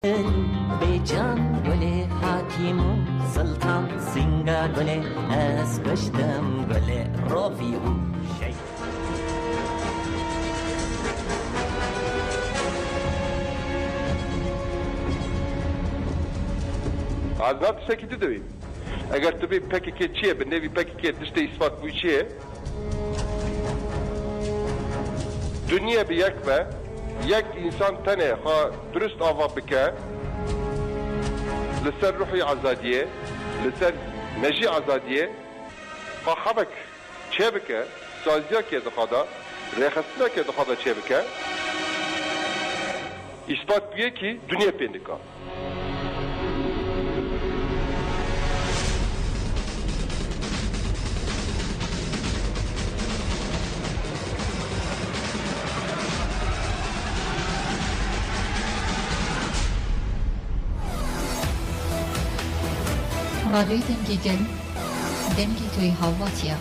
بیجان گله حکیم و سلطان سینگا گله از کشتم گله رافی و شی عذاب ساكت دوي اگر تبي PKK چیه به نوی PKK دشته اثبات بوی چیه دنیا به یک به یک انسان تنه خواه درست آوا بکه لسر روحی آزادیه لسر مجی آزادیه خواه حبک چه بکه سازیا که دخوادا ریخستنا که دخوادا چه بکه اثبات بویه که دنیا پیندکا رادیوی دنگی گل دنگی توی هواتیا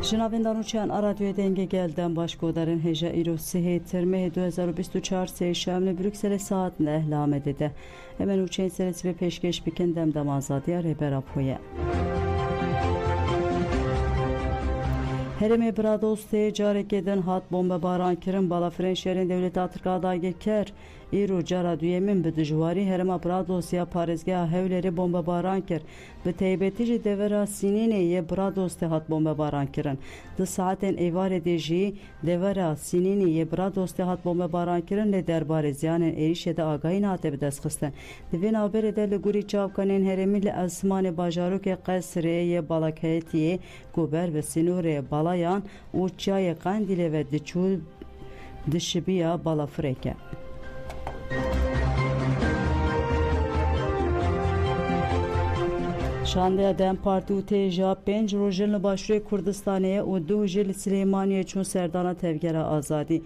جنابندانوچیان رادیوی دنگی گلدن باشگودارن هجا ایرو سه ترمه 2024 سه شامل بروکسل ساعت نه اعلام دیده hemen uçağın serisi ve peşkeş bikin demdem azadiya reberap hoye. Hereme Bradoste carekeden hat bomba baran kirin bala Frenşerin devleti Atrikada geker. İru cara düyemin bidijvari herema Bradosya Parizga hevleri bomba baran kir. Ve teybetici devera Sinineye Bradoste hat bomba baran kirin. De saaten evar edici devera Sinineye Bradoste hat bomba baran kirin le derbariz yani erişede agayın hate bideskisten. Devin haber ederle guri çavkanin heremiyle asmane bajaruke qesreye balakayetiye guber ve sinure balayan uçaya kandile ve diçul dişibiya balafreke. Şandeya Dem Parti u teja 5 rojilni başvuru Kurdistan'ya u 2 jil Süleymaniye çun serdana tevgera azadi.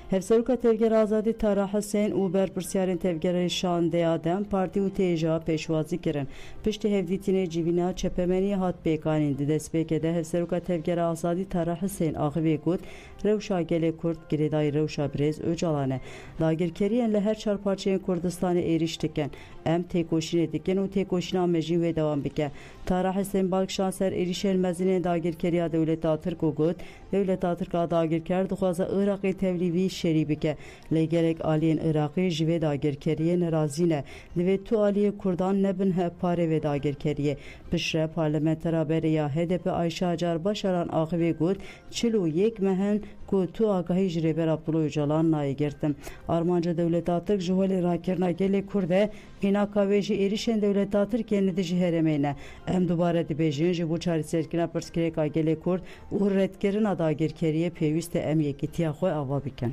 Hevseruka tevgera azadi Tara Hüseyin u berpirsiyarin tevgera Şandeya Dem Parti u teja peşvazi kirin. Pişti hevditine civina çepemeni hat bekanindi. Despekede Hevseruka tevgera azadi Tara Hüseyin ağıve gud Revşa gele Kurt gireday Revşa brez öcalane. Dagirkeriyenle her çarparçayın Kurdistan'a eriştiken em tekoşin ediken u tekoşina mecin ve devam bike. Tara Hüseyin balk şanser erişelmezine dagirkeriya devlet atırk u gud devlet atırka dagirker duxaza Irak'ı tevlivi şeribike. Legerek aliyen Irak'ı jive dagirkeriye nerazine. Ve tu aliye Kurdan nebin hep pare ve dagirkeriye. Pişre parlamentera beriya HDP Ayşe Acar Başaran ağıve gud çilu yek mehen ku tu agahi jreber Abdullah Öcalan nayı girdim. Armanca devlet atırk juhali rakirna gele kurde bina kaveji erişen devlet atırk kendisi jiheremeyne. Em dubare dibejin jibu çari serkina perskireka gele kurd urretkerin adagirkeriye peviste em yekitiya xoy ava biken.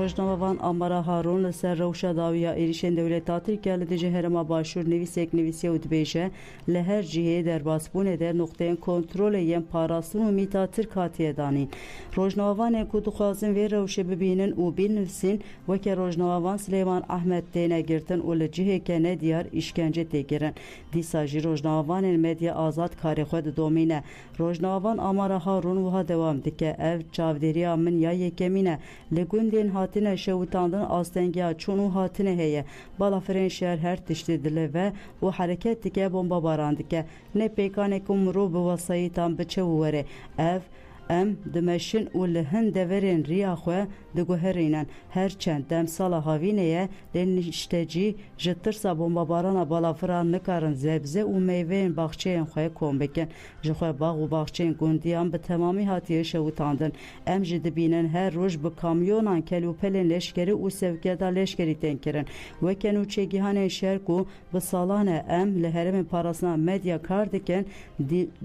Rojnavavan Amara Harun ser Rewşa dawiya êrişên dewleta Tirkiye li herema başûr nivîsek nivîsiye û dibêje li her cihê derbasbûnê de noqteyên kontrolê yên parastin û mîta Tirk hatiye danîn. Rojnavanên ku dixwazin vê rewşê bibînin û binivîsin weke Rojnavan Silêman Ahmed têne girtin û li cihêke nediyar îşkence tê kirin. Dîsa jî Rojnavanên medya azad karê xwe didomîne. Rojnavan Amara Harun wiha dewam dike ev çavdêriya min ya yekemîn e li gundên hatine şewitandin astengiya çûn û hatine heye. Balafirên şer her tiştî dile ve û hereket dike bomba baran dike. Ne pêkanê ku mirov bi vesayîtan biçe û were. Ev em dimeşin û li hin deverên riya xwe diguherînin. Herçend demsala havîneye lê niştecî ji tirsa bombabarana balafiran nikarin zebze û meyveyên baxçeyên xwe kom bikin. Ji xwe bax û baxçeyên gundiyan bi temamî hatiye şewitandin. Em jî dibînin her roj bi kamyonan kelûpelên leşkerî û sevkiyata leşkerî tên kirin. Weke nû çêgihanên şer ku bi salan e em li herêmên parastina medya kar dikin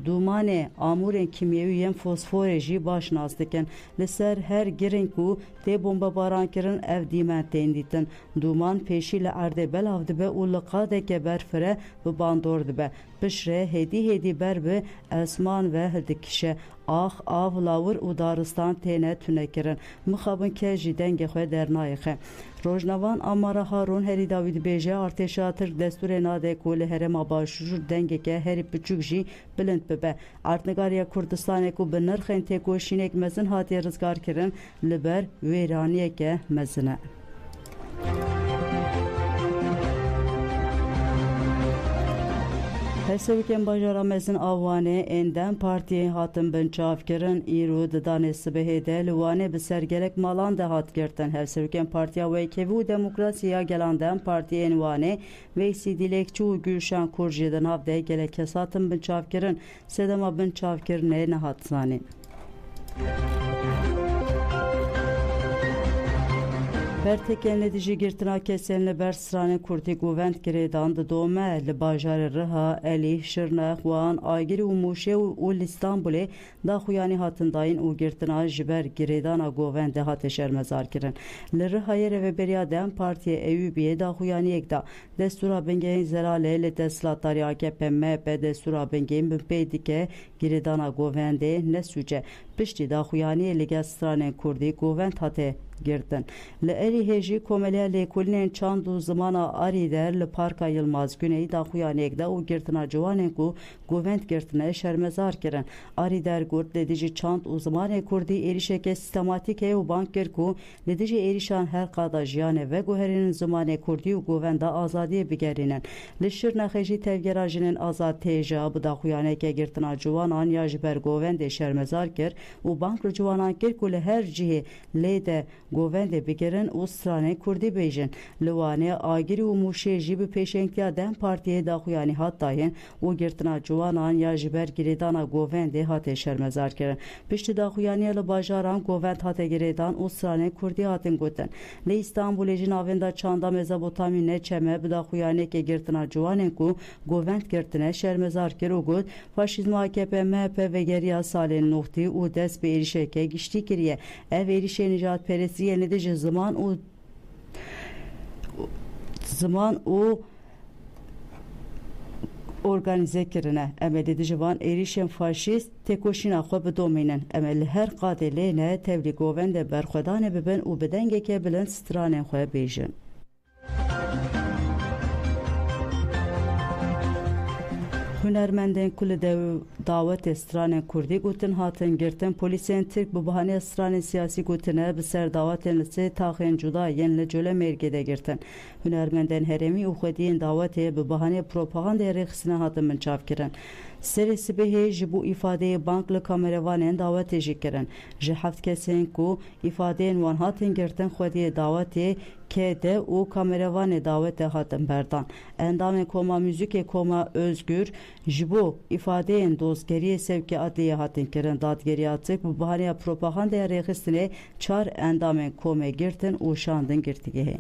dumanê amûrên kimyewî yên fosforê jî baş nas dikin. Li ser her girin ku tê bomba baran kirin ev dîmen tên dîtin. Duman pêşî li erdê belav dibe û li qadeke berfire bi bandor dibe. pişre hedi berbe esman ve hildikişe آخ آو لاور و دارستان تینه تونه کرن مخابن که جیدن گخواه در نایخه روزنوان آمارا هارون هری داوید بیجه ارتشا ترک دستور ناده کول هرم باشور دنگه که هری بچوک جی بلند ببه ارتنگاریا کردستان کو بنرخین تکوشینک مزن هاتی رزگار کرن لبر ویرانیه که مزنه Hesevken bajara mezin avane endem partiye hatın bin çavkirin İru dıdane sibehede lüvane bi sergelek malan da hat girtin. Hesevken partiya ve kevu demokrasiya gelandem partiye envane ve sidilekçu Gülşen Kurji'den havde gelek kesatın bin çavkirin sedema bin çavkirine ne hatsani. Bertekenledici girtina kesenli ber strane kurti guvent giredan da dome li bajarı rıha, Elif, Şırnak, Van, Aygiri u Muşe u İstanbul'e da xuyani hatındayın u girtina jiber giredana guvent de hateşer mezar kirin. Li rıhaya reveberiya dem partiye Eyüpiye da xuyani ekda. Destura bengeyin zerale li teslatari AKP MHP destura bengeyin binpeydike giredana guvent de ne süce. Pişti da xuyani lige strane kurdi guvent hate girtin. Li eri heji komeliya lekulinen çandu zamana ari der li parka Yılmaz Güney da xuyanekda u girtina civanen ku guvent girtine şermezar kirin. Ari der gurt ledici çant u zamane kurdi erişeke sistematike u banker ku ledici erişan her kada jiyane ve guherinin zamane kurdi u guvenda azadiye bigerinen. Li Şırnak heji tevgerajinin azad teja bu da xuyaneke girtina civanan ya jiber guvende şermezar kir u bankr civanan kir ku li her cihi lede govende bigerin u strane kurdi bejin levane agiri u muşe jibi peşenkya dem partiye da xuyani hattayın u girtina civanan ya jiber giredana govende hate şermezar kirin. Pişti da xuyani li bajaran govend hate giredan u strane kurdi hatin gotin. Li İstanbul ejin avenda çanda Mezopotamya ne çeme da xuyani ke girtina civanen ku govend girtine şermezar kir u god faşizm AKP MHP ve geriya salen nuhti u des be erişeke gişti kiriye ev erişe nicat peresi yenedici zaman o organize kirine emeli civan erişen faşist tekoşina xwe bidomînin emeli her qadelene tevlî govende berxwedane bibin û bi dengeke bilind stranên xwe bêjin. Hunermendên ku li davetê stranên Kurdî gotin hatin girtin polîsên Tirk bi bahaneyê stranên siyasî gotine bi ser dawetên li sê taxên cuda yên li Colemêrgê de girtin. Hunermendên herêmî û xwediyên dawetê bi bahaneyê propagandayê rêxistinê hatin minçav kirin. Serê sibehê ji bo îfadeyê bank li kamerevanên dawetê jî kirin. Ji heft kesên ku îfadeyên wan hatin girtin xwediyê dawetê kede û kamerevanê dawetê hatin berdan. Endamên Koma Müzikê Koma Özgür ji bo îfadeyên dozgeriyê sevkê adliyê hatin kirin. Dadgeriya Tirk bi bahaneyê propagandaya rêxistinê çar endamên Komê girtin û şandin girtîgehê.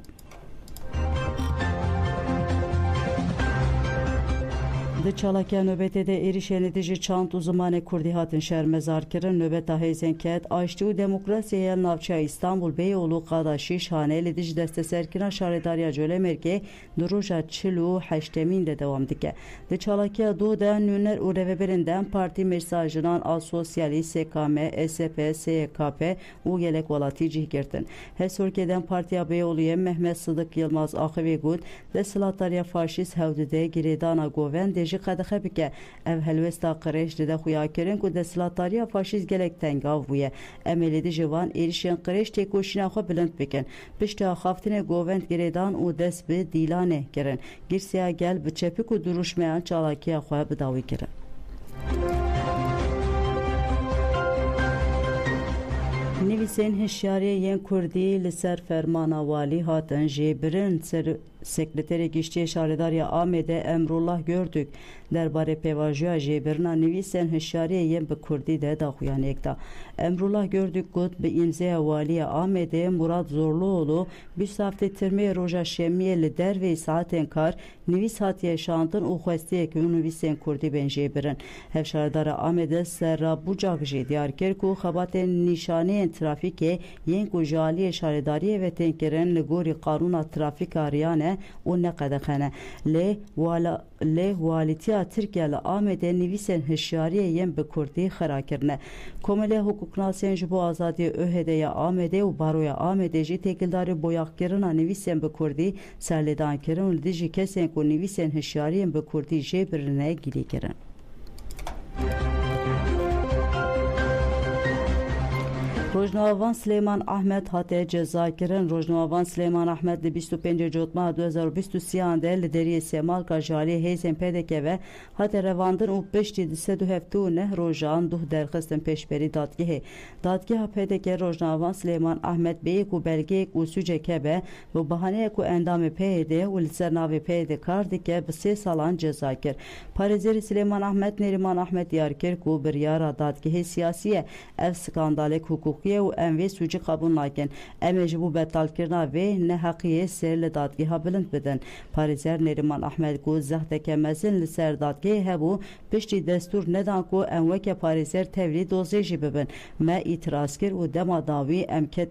Di çalakiya nöbetê de êrişên dijî çand û zimanê Kurdî hatin şermezar kirin. Nöbeta hêzên ket aştî û demokrasiyaya navçeya İstanbul Beyoğlu qada şîş hane li dijî desteserkirina şaredariya Colemêrgê di roja 48 de dewam dike. Di çalakiya du de nûner û rêveberên dem partî mêrsajinan a Sosyalîst, SKM, SP, SYKP û gelek welatî cih girtin. Hesûrkê dem partiya Beyoğlu'ya Mehmet Sıdık Yılmaz axivê got desthilatdariya faşîst hewdide girêdana govend qedexe bike ev helwesta qirêj dide xuya kirin ku desthilatdariya faşîst gelek tengav bûye. Emelê ji van êrişên qirêj têkoşîna xwe bilind bikin. Pişta xaftinê govend girêdan û dest bi dîlanê kirin. Girsiya gel bi çepik û duruşmeyan çalakiya xwe bi dawî kirin. Nivîsên hişyariyê yên Kurdî li ser fermana walî hatin jêbirin Sekreterê Giştiyê Şaredariya Amedê Emrullah Gördük derbarê pêvajoya jêbirina nivîsên hişyariyê yên bi Kurdî de daxuyaniyek da. Emrullah Gördük got bi îmzaya waliya Amedê Murat Zorluoğlu bîst heftê tirmeyê roja şemiyê li dervê saetên kar nivîs hatiye şandin û xwestiyek û nivîsên Kurdî bên jêbirin. Hevşaredara Amedê serra bucak jî diyar kir ku xebatên nîşaneyên trafîkê yên ku ji aliyê şaredariyê ve tên kirin li gorî qanûna trafîka riyane ne û neqedexene. Lê walîtiya Tirkiye li Amedê nivîsên hişyariyê yên bi Kurdî xera kirine. Komelê hukuknasiyên ji bo azadiya ÖHD ya Amedê û Baroya Amedê jî têkildarî boyaxkirina nivîsên bi Kurdî serlêdan kirin û li dijî kesên ku nivîsên hişyariyên bi Kurdî jê birine gilî kirin. Rojnavan Süleyman Ahmed hate ceza kirin. Rojnavan Süleyman Ahmed li 25 Cotma 2023 de li deriyê Semalka jalê hêzên PDK ve hate revandin û piştî di sed û heftû neh rojan duh derxistin pêşberî dadgehê. Dadgeha PDK Rojnavan Süleyman Ahmed bêyek û belgeyek û sûcek hebe bi bahaneyek û endamê PYD û li ser navê PYD kar dike bi 3 salan ceza kir. Parêzerê Süleyman Ahmed Neriman Ahmed diyar kir ku biryara dadgehê siyasî ev skandalek hukuk û em vê sûcî qebûl nakin. Em ê ji bo betalkirina vê neheqiyê ser li dadgeha bilind bidin. Parêzer Neriman Ahmed got zehteke mezin li ser dadgehê hebû piştî destûr nedan ku em weke parêzer tevlî dozê jî bibin. Me îtiraz kir û dema dawî em ket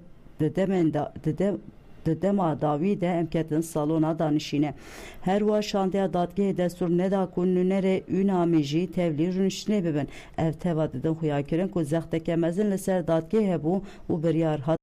di dema dawî de em ketin salona danişîne. Her wa şandeya dadgehê destûr neda ku nûnerê ûnamê jî tevlî rûniştinê bibin. Ev teva didin xuya kirin ku zehteke mezin li ser dadgehê hebû û biryar hat